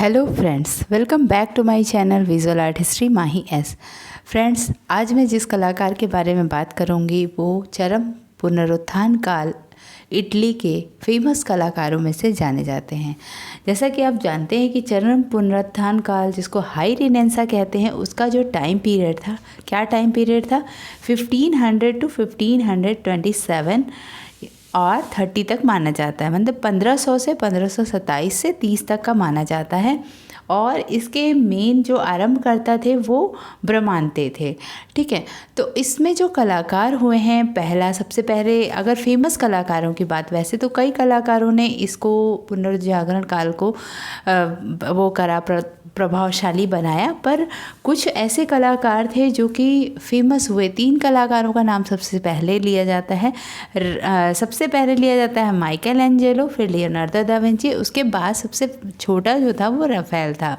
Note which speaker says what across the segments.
Speaker 1: Hello friends, welcome back to my channel visual art history Mahi S. Friends, आज मैं जिस कलाकार के बारे में बात करूंगी वो चरम पुनरुत्थान काल इटली के फेमस कलाकारों में से जाने जाते हैं। जैसा कि आप जानते हैं कि चरम पुनरुत्थान काल, जिसको हाई रिनेंसा कहते हैं, उसका जो टाइम पीरियड था, क्या टाइम पीरियड था, 1500 टू 1527 और 30 तक माना जाता है। मतलब 1500 से 1527 से 30 तक का माना जाता है। और इसके मेन जो आरंभकर्ता थे वो ब्रह्मांते थे। ठीक है, तो इसमें जो कलाकार हुए हैं, सबसे पहले अगर फेमस कलाकारों की बात, वैसे तो कई कलाकारों ने इसको पुनर्जागरण काल को प्रभावशाली बनाया, पर कुछ ऐसे कलाकार थे जो कि फेमस हुए। 3 कलाकारों का नाम सबसे पहले लिया जाता है। सबसे पहले लिया जाता है माइकल एंजेलो, फिर लियोनार्डो दा विंची, उसके बाद सबसे छोटा जो था वो रफेल था।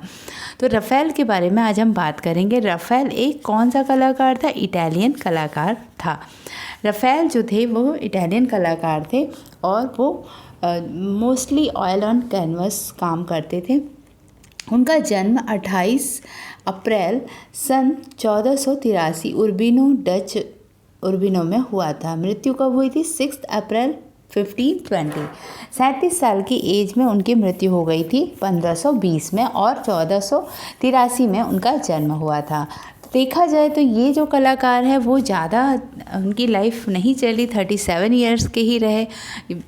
Speaker 1: तो रफेल के बारे में आज हम बात करेंगे। रफेल एक कौन सा कलाकार था? इटालियन कलाकार था। रफेल जो थे वो इटालियन कलाकार थे और वो मोस्टली ऑयल ऑन कैनवस काम करते थे। उनका जन्म 28 अप्रैल सन 1483 डच उर्बिनो में हुआ था। मृत्यु कब हुई थी? 6 अप्रैल 1520। 37 साल की एज में उनकी मृत्यु हो गई थी 1520 में, और 1483 में उनका जन्म हुआ था। देखा जाए तो ये जो कलाकार है वो ज़्यादा उनकी लाइफ नहीं चली, 37 ईयर्स के ही रहे।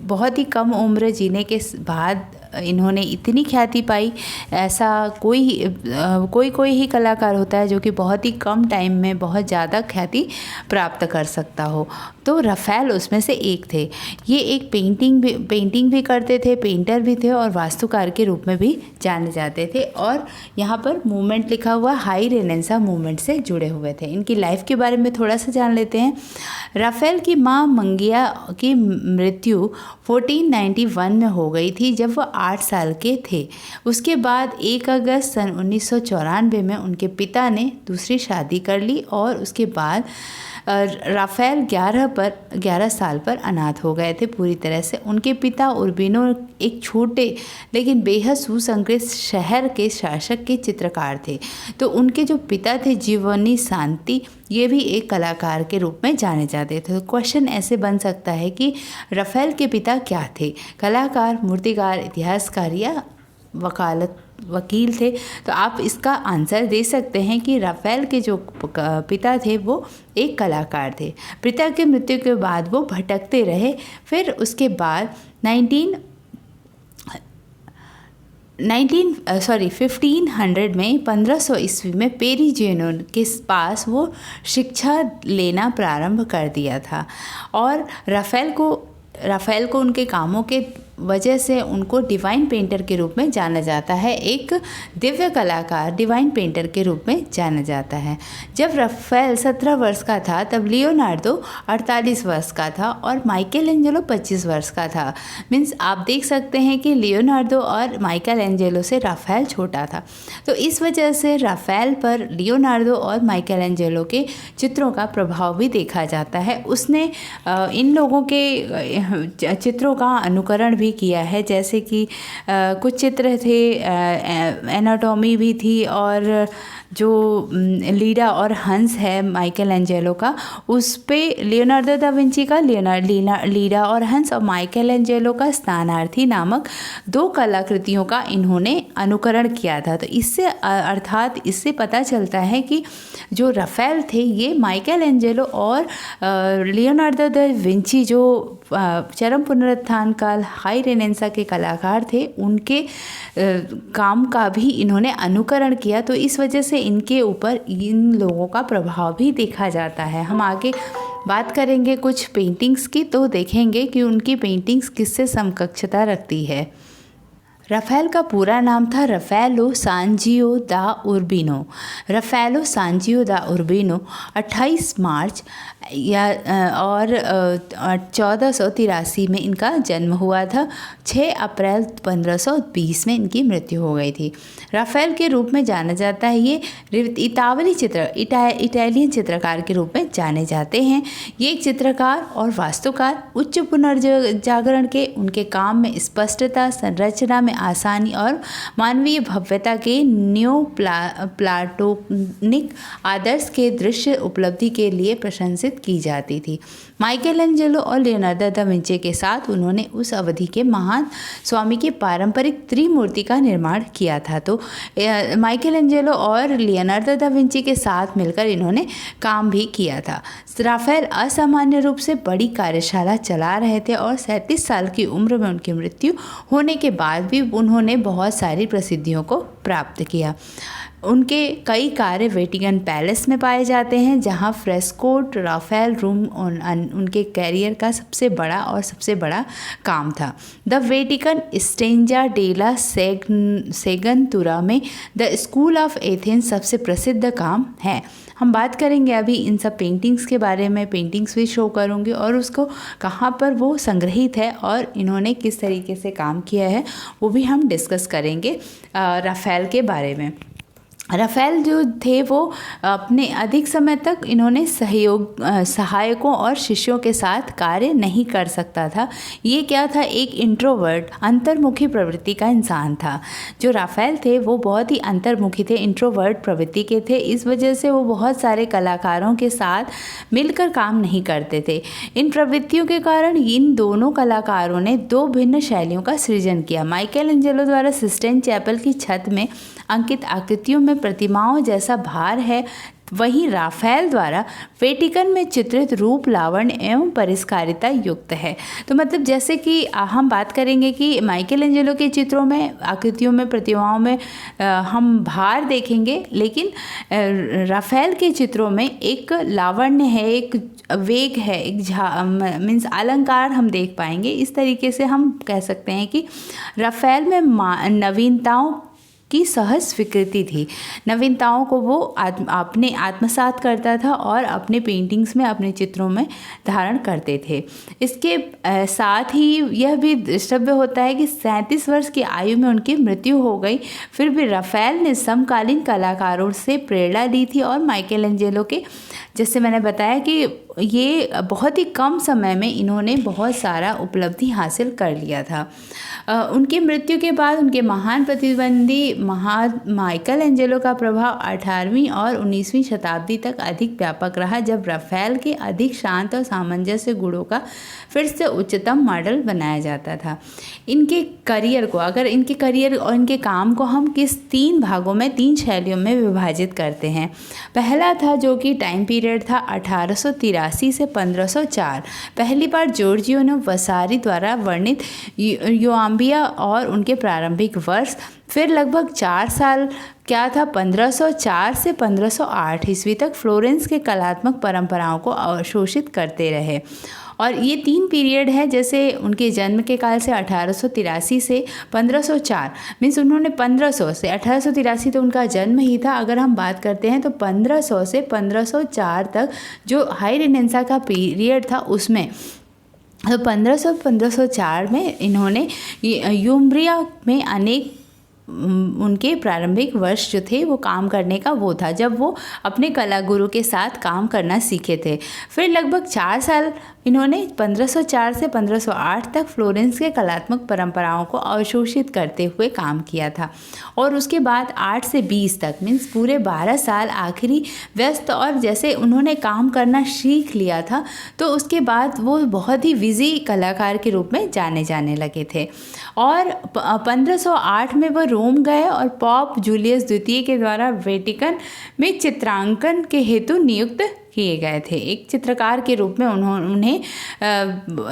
Speaker 1: बहुत ही कम उम्र जीने के बाद इन्होंने इतनी ख्याति पाई। ऐसा कोई ही कलाकार होता है जो कि बहुत ही कम टाइम में बहुत ज़्यादा ख्याति प्राप्त कर सकता हो, तो रफेल उसमें से एक थे। ये एक पेंटिंग भी करते थे, पेंटर भी थे और वास्तुकार के रूप में भी जाने जाते थे। और यहाँ पर मूवमेंट लिखा हुआ हाई रेनेंसा मूवमेंट से जुड़े हुए थे। इनकी लाइफ के बारे में थोड़ा सा जान लेते हैं। रफेल की माँ मंगिया की मृत्यु 1491 में हो गई थी, जब वो 8 साल के थे। उसके बाद 1 अगस्त सन 1994 में उनके पिता ने दूसरी शादी कर ली और उसके बाद राफेल 11 साल पर अनाथ हो गए थे पूरी तरह से। उनके पिता उर्बिनो एक छोटे लेकिन बेहद सुसंकृत शहर के शासक के चित्रकार थे। तो उनके जो पिता थे जियोवन्नी सांति, ये भी एक कलाकार के रूप में जाने जाते थे। तो क्वेश्चन ऐसे बन सकता है कि रफेल के पिता क्या थे? कलाकार, मूर्तिकार, इतिहासकार या वकील थे? तो आप इसका आंसर दे सकते हैं कि रफेल के जो पिता थे वो एक कलाकार थे। पिता की मृत्यु के बाद वो भटकते रहे। फिर उसके बाद 1500 में 1500 ईस्वी में पेरिजियनो के पास वो शिक्षा लेना प्रारंभ कर दिया था। और रफेल को उनके कामों के वजह से उनको डिवाइन पेंटर के रूप में जाना जाता है। एक दिव्य कलाकार डिवाइन पेंटर के रूप में जाना जाता है। जब रफेल 17 वर्ष का था तब लियोनार्डो 48 वर्ष का था और माइकल एंजेलो 25 वर्ष का था। मीन्स आप देख सकते हैं कि लियोनार्डो और माइकल एंजेलो से रफेल छोटा था। तो इस वजह से रफेल पर लियोनार्डो और माइकल एंजेलो के चित्रों का प्रभाव भी देखा जाता है। उसने इन लोगों के चित्रों का अनुकरण भी किया है। जैसे कि कुछ चित्र थे, एनाटॉमी भी थी, और जो लीडा और हंस है माइकल एंजेलो का, उस पे लियोनार्डो दा विंची का लीडा और हंस और माइकल एंजेलो का स्थानार्थी नामक 2 कलाकृतियों का इन्होंने अनुकरण किया था। तो इससे पता चलता है कि जो रफेल थे ये माइकल एंजेलो और लियोनार्डो दा विंची जो चरम पुनरुत्थान काल हाई रेनेंसा के कलाकार थे, उनके काम का भी इन्होंने अनुकरण किया। तो इस वजह से इनके ऊपर इन लोगों का प्रभाव भी देखा जाता है। हम आगे बात करेंगे कुछ पेंटिंग्स की, तो देखेंगे कि उनकी पेंटिंग्स किससे समकक्षता रखती है। रफेल का पूरा नाम था रफेलो सांजियो दा उर्बिनो। रफेलो सांजियो दा उर्बिनो 28 मार्च और 1483 में इनका जन्म हुआ था। 6 अप्रैल 1520 में इनकी मृत्यु हो गई थी। राफेल के रूप में जाना जाता है। ये इटालियन चित्रकार के रूप में जाने जाते हैं। ये एक चित्रकार और वास्तुकार, उच्च पुनर्जागरण के उनके काम में स्पष्टता, संरचना में आसानी और मानवीय भव्यता के न्यो प्लाटोनिक आदर्श के दृश्य उपलब्धि के लिए प्रशंसित की जाती थी। माइकलएंजेलो और लियोनार्दो दा विंची के साथ उन्होंने उस अवधि के महान स्वामी की पारंपरिक त्रिमूर्ति का निर्माण किया था। तो माइकलएंजेलो और लियोनार्दो दा विंची के साथ मिलकर इन्होंने काम भी किया था। राफेल असामान्य रूप से बड़ी कार्यशाला चला रहे थे और 37 साल की उम्र में उनकी मृत्यु होने के बाद भी उन्होंने बहुत सारी प्रसिद्धियों को प्राप्त किया। उनके कई कार्य वेटिकन पैलेस में पाए जाते हैं, जहां फ्रेस्कोट राफेल रूम उनके कैरियर का सबसे बड़ा काम था। द वेटिकन स्टेंजा डेला सेगंतुरा में द स्कूल ऑफ एथेंस सबसे प्रसिद्ध काम है। हम बात करेंगे अभी इन सब पेंटिंग्स के बारे में, पेंटिंग्स भी शो करूँगी और उसको कहाँ पर वो संग्रहित है और इन्होंने किस तरीके से काम किया है वो भी हम डिस्कस करेंगे राफेल के बारे में। राफेल जो थे वो अपने अधिक समय तक इन्होंने सहायकों और शिष्यों के साथ कार्य नहीं कर सकता था। ये क्या था, एक इंट्रोवर्ट अंतर्मुखी प्रवृत्ति का इंसान था। जो राफेल थे वो बहुत ही अंतर्मुखी थे, इंट्रोवर्ट प्रवृत्ति के थे। इस वजह से वो बहुत सारे कलाकारों के साथ मिलकर काम नहीं करते थे। इन प्रवृत्तियों के कारण इन दोनों कलाकारों ने 2 भिन्न शैलियों का सृजन किया। माइकलएंजेलो द्वारा सिस्टाइन चैपल की छत में अंकित आकृतियों में प्रतिमाओं जैसा भार है, वहीं राफेल द्वारा वेटिकन में चित्रित रूप, लावण्य एवं परिष्कारिता युक्त है। तो मतलब जैसे कि हम बात करेंगे कि माइकलएंजेलो के चित्रों में, आकृतियों में, प्रतिमाओं में हम भार देखेंगे, लेकिन राफेल के चित्रों में एक लावण्य है, एक वेग है, एक मीन्स अलंकार हम देख पाएंगे। इस तरीके से हम कह सकते हैं कि राफेल में नवीनताओं की सहज स्वीकृति थी। नवीनताओं को वो अपने आत्मसात करता था और अपने पेंटिंग्स में, अपने चित्रों में धारण करते थे। इसके साथ ही यह भी द्रष्टव्य होता है कि 37 वर्ष की आयु में उनकी मृत्यु हो गई। फिर भी राफेल ने समकालीन कलाकारों से प्रेरणा ली थी और माइकलएंजेलो के, जैसे मैंने बताया कि ये बहुत ही कम समय में इन्होंने बहुत सारा उपलब्धि हासिल कर लिया था। उनकी मृत्यु के बाद उनके महान प्रतिद्वंदी माइकलएंजेलो का प्रभाव 18वीं और 19वीं शताब्दी तक अधिक व्यापक रहा, जब राफेल के अधिक शांत और सामंजस्य गुणों का फिर से उच्चतम मॉडल बनाया जाता था। इनके करियर को, अगर इनके करियर और इनके काम को हम किस 3 भागों में, 3 शैलियों में विभाजित करते हैं। पहला था जो कि टाइम पीरियड था 1883 से 1504। पहली बार जॉर्जियो वसारी द्वारा वर्णित योआम्बिया और उनके प्रारंभिक वर्ष। फिर लगभग 4 साल क्या था, 1504 से 1508 ईस्वी तक फ्लोरेंस के कलात्मक परंपराओं को अवशोषित करते रहे। और ये 3 पीरियड है, जैसे उनके जन्म के काल से 1883 से 1504, मीन्स उन्होंने 1500 से 1883 तो उनका जन्म ही था। अगर हम बात करते हैं तो 1500 से 1504 तक जो हाई रेनेसां का पीरियड था, उसमें तो 1504 में इन्होंने यूम्ब्रिया में अनेक उनके प्रारंभिक वर्ष जो थे वो काम करने का वो था, जब वो अपने कला गुरु के साथ काम करना सीखे थे। फिर लगभग 4 साल इन्होंने 1504 से 1508 तक फ्लोरेंस के कलात्मक परंपराओं को अवशोषित करते हुए काम किया था। और उसके बाद 8 से 20 तक मीन्स पूरे 12 साल आखिरी व्यस्त, और जैसे उन्होंने काम करना सीख लिया था तो उसके बाद वो बहुत ही बिजी कलाकार के रूप में जाने जाने लगे थे। और 1508 में वो रोम गए और पॉप जूलियस द्वितीय के द्वारा वेटिकन में चित्रांकन के हेतु नियुक्त किए गए थे। एक चित्रकार के रूप में उन्हें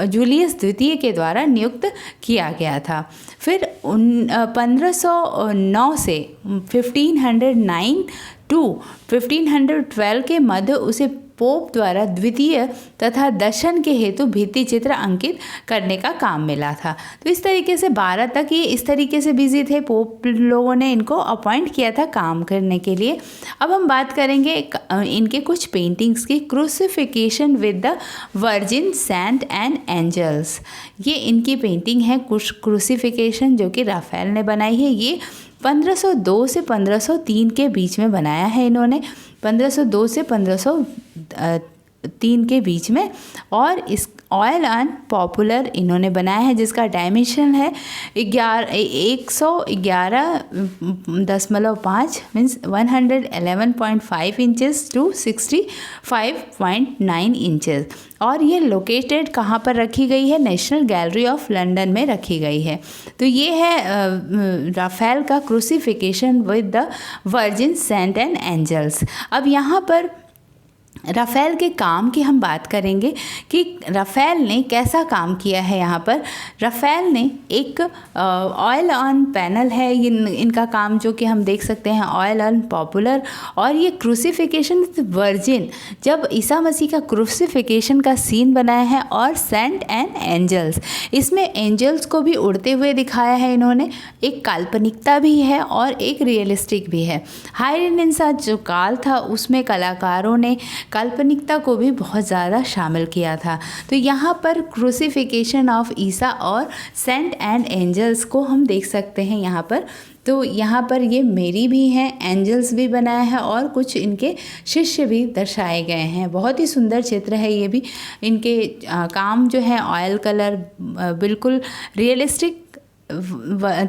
Speaker 1: जूलियस द्वितीय के द्वारा नियुक्त किया गया था। फिर 1509 से 1509 टू 1512 के मध्य उसे पोप द्वारा द्वितीय तथा दर्शन के हेतु भित्ति चित्र अंकित करने का काम मिला था। तो इस तरीके से 12 तक ये इस तरीके से बिजी थे, पोप लोगों ने इनको अपॉइंट किया था काम करने के लिए। अब हम बात करेंगे इनके कुछ पेंटिंग्स की। Crucifixion with the virgin, saint and angels, ये इनकी पेंटिंग है क्रूसिफिकेशन, जो कि राफेल ने बनाई है। ये 1502 से 1503 के बीच में बनाया है इन्होंने, 1502 से 1503 के बीच में। और इस ऑयल एंड पॉपुलर इन्होंने बनाया है, जिसका डायमेंशन है 111.5 मीन्स 111.5 इंचेस टू 65.9 इंचेस। और ये लोकेटेड कहाँ पर रखी गई है? नेशनल गैलरी ऑफ लंदन में रखी गई है। तो ये है राफेल का crucifixion with the virgin, saint and angels. अब यहाँ पर राफेल के काम की हम बात करेंगे कि राफेल ने कैसा काम किया है। यहाँ पर राफेल ने एक ऑयल ऑन पैनल है इनका काम, जो कि हम देख सकते हैं ऑयल ऑन पॉपुलर। और ये क्रूसिफिकेशन वर्जिन, जब ईसा मसीह का क्रूसिफिकेशन का सीन बनाया है। और सेंट एंड एंजल्स, इसमें एंजल्स को भी उड़ते हुए दिखाया है इन्होंने। एक काल्पनिकता भी है और एक रियलिस्टिक भी है। हाई रेनेसां जो काल था उसमें कलाकारों ने काल्पनिकता को भी बहुत ज़्यादा शामिल किया था। तो यहाँ पर क्रूसिफिकेशन ऑफ ईसा और सेंट एंड एंजल्स को हम देख सकते हैं यहाँ पर। तो यहाँ पर ये मेरी भी हैं, एंजल्स भी बनाया है और कुछ इनके शिष्य भी दर्शाए गए हैं। बहुत ही सुंदर चित्र है ये भी। इनके काम जो है ऑयल कलर बिल्कुल रियलिस्टिक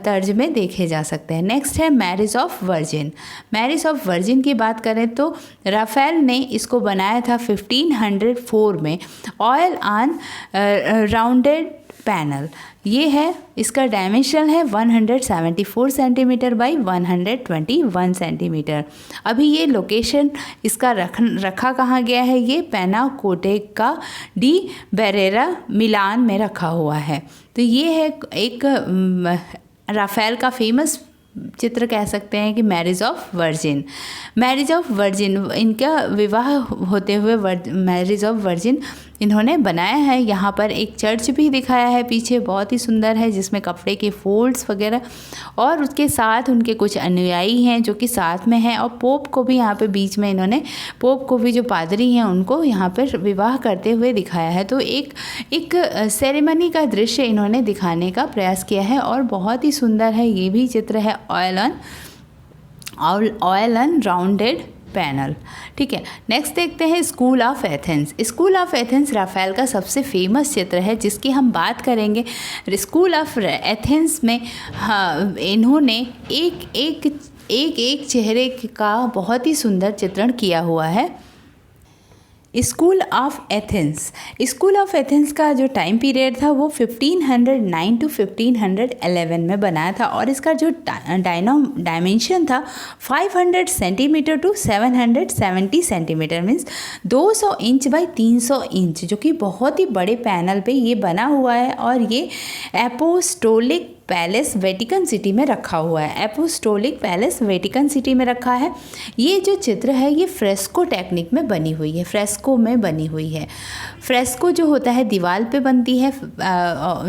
Speaker 1: तर्ज में देखे जा सकते हैं। नेक्स्ट है marriage of virgin. Marriage of virgin की बात करें तो राफेल ने इसको बनाया था 1504 में, ऑयल ऑन राउंडेड पैनल। ये है, इसका डायमेंशन है 174 सेंटीमीटर बाई 121 सेंटीमीटर। अभी ये लोकेशन इसका रखा कहाँ गया है? ये पेनाकोटेका डी बेरेरा मिलान में रखा हुआ है। तो ये है एक राफेल का फेमस चित्र कह सकते हैं कि marriage of virgin. Marriage of virgin, इनका विवाह होते हुए मैरिज ऑफ वर्जिन इन्होंने बनाया है। यहाँ पर एक चर्च भी दिखाया है पीछे, बहुत ही सुंदर है, जिसमें कपड़े के फोल्ड्स वगैरह, और उसके साथ उनके कुछ अनुयायी हैं जो कि साथ में हैं। और पोप को भी यहाँ पे बीच में इन्होंने, पोप को भी जो पादरी हैं उनको यहाँ पर विवाह करते हुए दिखाया है। तो एक सेरेमनी का दृश्य इन्होंने दिखाने का प्रयास किया है और बहुत ही सुंदर है। ये भी चित्र है ऑयल ऑन राउंडेड पैनल। ठीक है, नेक्स्ट देखते हैं school of Athens. School of Athens Raphael का सबसे फेमस चित्र है जिसकी हम बात करेंगे। स्कूल ऑफ एथेंस में इन्होंने एक चेहरे का बहुत ही सुंदर चित्रण किया हुआ है। स्कूल ऑफ एथेंस का जो टाइम पीरियड था वो 1509 टू 1511 में बनाया था। और इसका जो डायमेंशन था 500 centimetre to 770 centimetre, means 200 inch by 300 inch, जो कि बहुत ही बड़े पैनल पे ये बना हुआ है। और ये एपोस्टोलिक पैलेस वेटिकन सिटी में रखा हुआ है। एपोस्टोलिक पैलेस वेटिकन सिटी में रखा है। ये जो चित्र है ये फ्रेस्को टेक्निक में बनी हुई है, फ्रेस्को में बनी हुई है। फ्रेस्को जो होता है दीवार पे बनती है,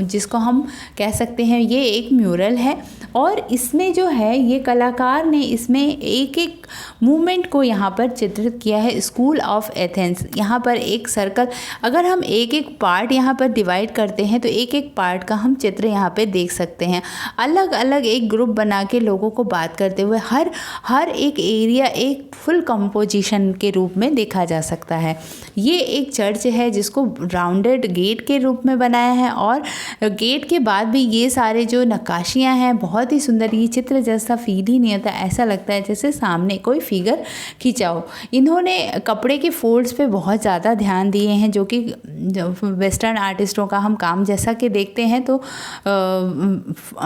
Speaker 1: जिसको हम कह सकते हैं ये एक म्यूरल है। और इसमें जो है ये कलाकार ने इसमें एक एक मूवमेंट को यहाँ पर चित्रित किया है। स्कूल ऑफ एथेंस, यहाँ पर एक सर्कल, अगर हम एक एक पार्ट यहाँ पर डिवाइड करते हैं तो एक एक पार्ट का हम चित्र यहाँ पे देख सकते हैं। अलग अलग एक ग्रुप बना के लोगों को बात करते हुए हर एक एरिया एक फुल कंपोजिशन के रूप में देखा जा सकता है। ये एक चर्च है जिसको राउंडेड गेट के रूप में बनाया है। और गेट के बाद भी ये सारे जो नक्काशियाँ हैं बहुत ही सुंदर। ये चित्र जैसा फील ही नहीं होता, ऐसा लगता है जैसे सामने कोई फिगर खींचा हो। इन्होंने कपड़े के फोल्ड्स पे बहुत ज़्यादा ध्यान दिए हैं, जो कि वेस्टर्न आर्टिस्टों का हम काम जैसा कि देखते हैं तो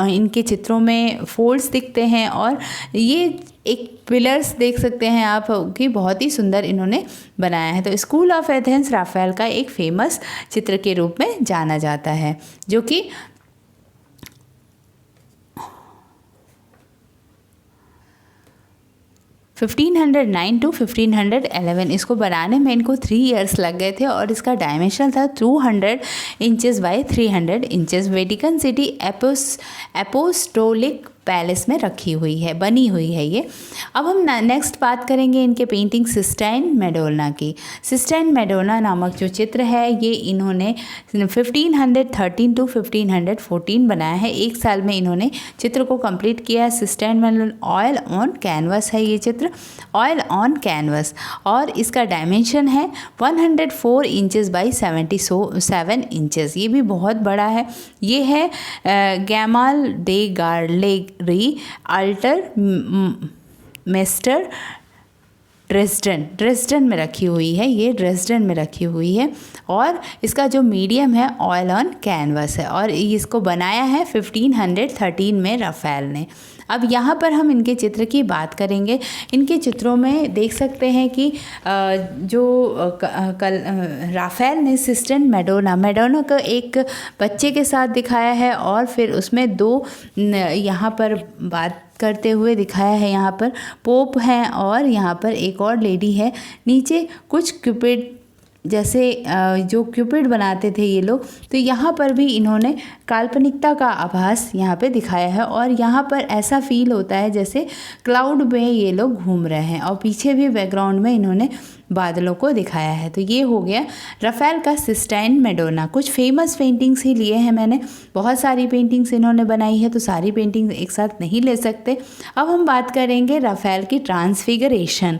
Speaker 1: इनके चित्रों में फोल्ड्स दिखते हैं। और ये एक पिलर्स देख सकते हैं आप कि बहुत ही सुंदर इन्होंने बनाया है। तो स्कूल ऑफ एथेंस राफेल का एक फेमस चित्र के रूप में जाना जाता है, जो कि 1509 टू 1511 इसको बनाने में इनको 3 इयर्स लग गए थे और इसका डायमेंशन था 200 inches bye 300 inches. Vatican city apostolic palace में रखी हुई है, बनी हुई है ये। अब हम नेक्स्ट बात करेंगे इनके पेंटिंग सिस्टाइन मैडोना की। सिस्टाइन मैडोना नामक जो चित्र है ये इन्होंने 1513 टू 1514 बनाया है। एक साल में इन्होंने चित्र को कंप्लीट किया है। Cysteine Madonna oil on canvas है ये चित्र, ऑयल ऑन कैनवस, और इसका डायमेंशन है 104 इंचेस बाई 77 इंचेस। ये भी बहुत बड़ा है। ये है गैमाल डे गार्लेग अल्टर मेस्टर ड्रेसडन में रखी हुई है। ये ड्रेसडन में रखी हुई है और इसका जो मीडियम है ऑयल ऑन कैनवस है और इसको बनाया है 1513 में राफेल ने। अब यहाँ पर हम इनके चित्र की बात करेंगे। इनके चित्रों में देख सकते हैं कि जो राफेल ने सिस्टाइन मैडोना को एक बच्चे के साथ दिखाया है और फिर उसमें 2 यहाँ पर बात करते हुए दिखाया है। यहाँ पर पोप हैं और यहाँ पर एक और लेडी है। नीचे कुछ क्यूपिड जैसे जो क्यूपिड बनाते थे ये लोग, तो यहाँ पर भी इन्होंने काल्पनिकता का आभास यहाँ पे दिखाया है और यहाँ पर ऐसा फील होता है जैसे क्लाउड में ये लोग घूम रहे हैं और पीछे भी बैकग्राउंड में इन्होंने बादलों को दिखाया है। तो ये हो गया राफेल का सिस्टाइन मैडोना। कुछ फेमस पेंटिंग्स ही लिए हैं मैंने, बहुत सारी पेंटिंग्स इन्होंने बनाई है तो सारी पेंटिंग्स एक साथ नहीं ले सकते। अब हम बात करेंगे राफेल की ट्रांसफिगरेशन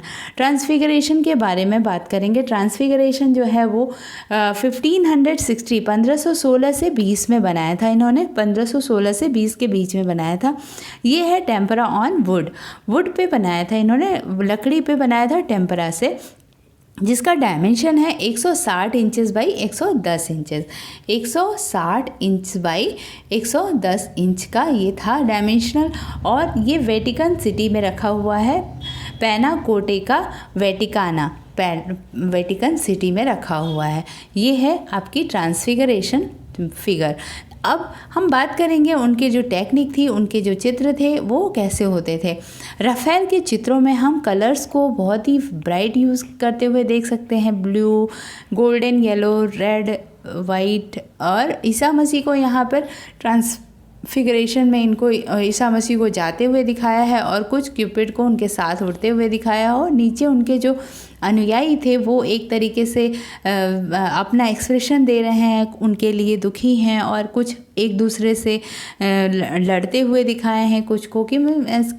Speaker 1: के बारे में बात करेंगे। ट्रांसफिगरेशन जो है वो 1516 से 20 में बनाया था इन्होंने, 1516 से 20 के बीच में बनाया था। ये है टेम्परा ऑन वुड पे बनाया था इन्होंने, लकड़ी पे बनाया था टेम्परा से, जिसका डायमेंशन है 160 inches by 110 inches. 160 inch by 110 inch का ये था डायमेंशनल और ये वेटिकन सिटी में रखा हुआ है। पैनाकोटेका वेटिकाना वेटिकन सिटी में रखा हुआ है। ये है आपकी ट्रांसफिगरेशन फिगर। अब हम बात करेंगे उनके जो टेक्निक थी, उनके जो चित्र थे वो कैसे होते थे। राफेल के चित्रों में हम कलर्स को बहुत ही ब्राइट यूज़ करते हुए देख सकते हैं, blue, golden, yellow, red, white, और ईसा मसीह को यहाँ पर ट्रांसफिगरेशन में इनको ईसा मसीह को जाते हुए दिखाया है और कुछ क्यूपिड को उनके साथ उड़ते हुए दिखाया और नीचे उनके जो अनुयायी थे वो एक तरीके से अपना एक्सप्रेशन दे रहे हैं, उनके लिए दुखी हैं और कुछ एक दूसरे से लड़ते हुए दिखाए हैं कुछ को, कि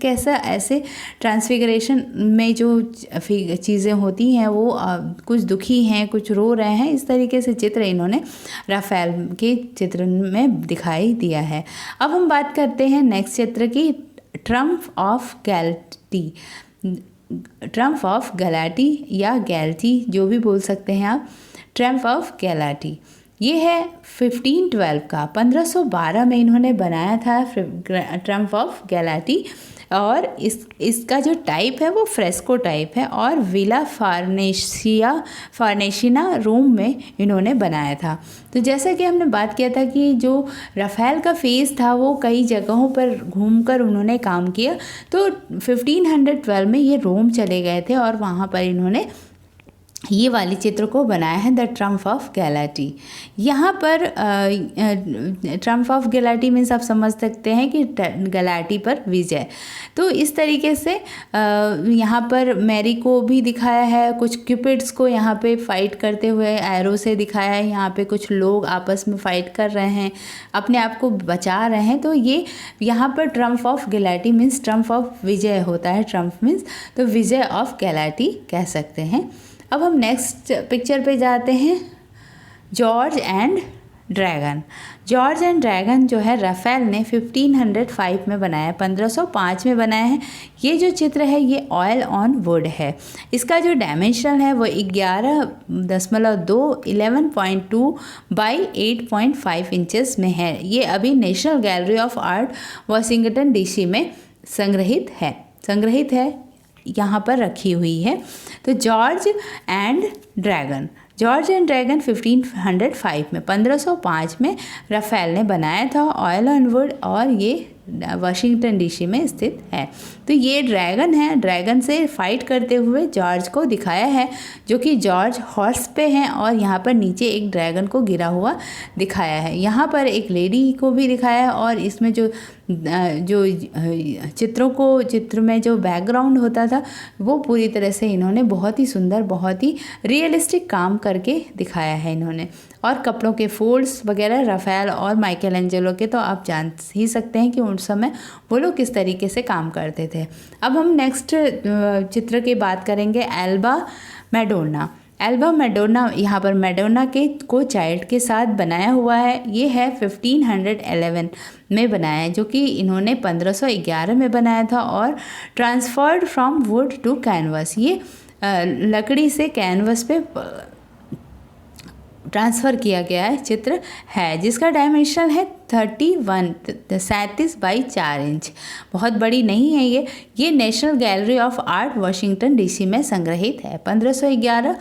Speaker 1: कैसा ऐसे ट्रांसफिगरेशन में जो चीज़ें होती हैं वो कुछ दुखी हैं, कुछ रो रहे हैं। इस तरीके से चित्र इन्होंने राफेल के चित्र में दिखाई दिया है। अब हम बात करते हैं नेक्स्ट चित्र की, ट्रम्प ऑफ गैलाटी या गैल्टी, जो भी बोल सकते हैं आप, ट्रम्प ऑफ गैलाटी। ये है 1512 का, 1512 में इन्होंने बनाया था ट्रम्प ऑफ गैलाटी और इसका जो टाइप है वो फ्रेस्को टाइप है और विला फार्नेशिना रोम में इन्होंने बनाया था। तो जैसा कि हमने बात किया था कि जो राफेल का फेस था वो कई जगहों पर घूमकर उन्होंने काम किया, तो 1512 में ये रोम चले गए थे और वहाँ पर इन्होंने ये वाली चित्र को बनाया है, द ट्रम्प ऑफ गैलाटी। यहाँ पर ट्रम्प ऑफ गैलाटी मीन्स आप समझ सकते हैं कि गैलाटी पर विजय। तो इस तरीके से यहाँ पर मैरी को भी दिखाया है, कुछ क्यूपिड्स को यहाँ पे फाइट करते हुए एरो से दिखाया है, यहाँ पे कुछ लोग आपस में फाइट कर रहे हैं, अपने आप को बचा रहे हैं। तो ये यहाँ पर triumph of Galatea means triumph of विजय होता है, ट्रम्प मीन्स तो विजय ऑफ गैलाटी कह सकते हैं। अब हम नेक्स्ट पिक्चर पे जाते हैं, जॉर्ज एंड ड्रैगन जो है राफेल ने 1505 में बनाया, 1505 में बनाया है। ये जो चित्र है ये ऑयल ऑन वुड है। इसका जो डायमेंशन है वो 11.2 बाई 8.5 इंचेस में है। ये अभी national Gallery of Art Washington DC में संग्रहित है, यहाँ पर रखी हुई है। तो जॉर्ज एंड ड्रैगन 1505 में, 1505 में राफेल ने बनाया था, ऑयल ऑन वुड, और ये वाशिंगटन डीसी में स्थित है। तो ये ड्रैगन है, ड्रैगन से फाइट करते हुए जॉर्ज को दिखाया है, जो कि जॉर्ज हॉर्स पे हैं और यहाँ पर नीचे एक ड्रैगन को गिरा हुआ दिखाया है। यहाँ पर एक लेडी को भी दिखाया है और इसमें जो चित्र में जो बैकग्राउंड होता था वो पूरी तरह से इन्होंने बहुत ही सुंदर, बहुत ही रियलिस्टिक काम करके दिखाया है इन्होंने। और कपड़ों के फोल्ड्स वगैरह राफेल और माइकल एंजेलो के तो आप जान ही सकते हैं कि उस समय वो लोग किस तरीके से काम करते थे। अब हम नेक्स्ट चित्र की बात करेंगे, एल्बा मैडोना। एल्बा मैडोना, यहाँ पर मैडोना को चाइल्ड के साथ बनाया हुआ है। ये है 1511 में बनाया है, जो कि इन्होंने 1511 में बनाया था और transferred from wood to canvas. ये लकड़ी से कैनवस पे ट्रांसफ़र किया गया है चित्र है, जिसका डायमेंशन है 37 बाई 4 इंच। बहुत बड़ी नहीं है ये National Gallery of Art Washington DC में संग्रहित है। 1511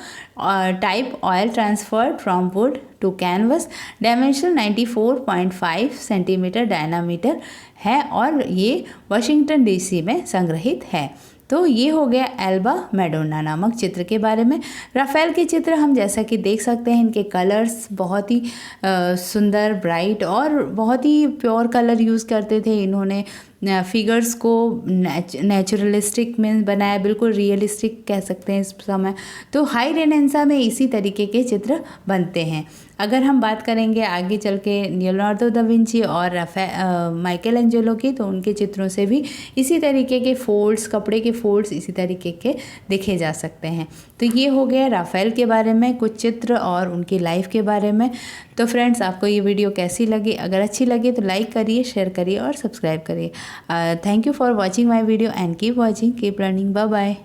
Speaker 1: type oil transferred from wood to canvas, dimension 94.5 centimetre डायनामीटर है और ये वाशिंगटन डीसी में संग्रहित है। तो ये हो गया एल्बा मैडोना नामक चित्र के बारे में। राफेल के चित्र हम जैसा कि देख सकते हैं, इनके कलर्स बहुत ही सुंदर, ब्राइट और बहुत ही प्योर कलर यूज़ करते थे इन्होंने। फिगर्स को नेचुरलिस्टिक में बनाया, बिल्कुल रियलिस्टिक कह सकते हैं इस समय। तो हाई रेनेसा में इसी तरीके के चित्र बनते हैं। अगर हम बात करेंगे आगे चल के लियोनार्डो दा विंची और माइकल एंजेलो की, तो उनके चित्रों से भी इसी तरीके के फोल्ड्स, कपड़े के फोल्ड्स इसी तरीके के देखे जा सकते हैं। तो ये हो गया राफेल के बारे में कुछ चित्र और उनकी लाइफ के बारे में। तो फ्रेंड्स, आपको ये वीडियो कैसी लगी? अगर अच्छी लगी तो लाइक करिए, शेयर करिए और सब्सक्राइब करिए। Thank you for watching my video and keep watching, keep learning. Bye bye.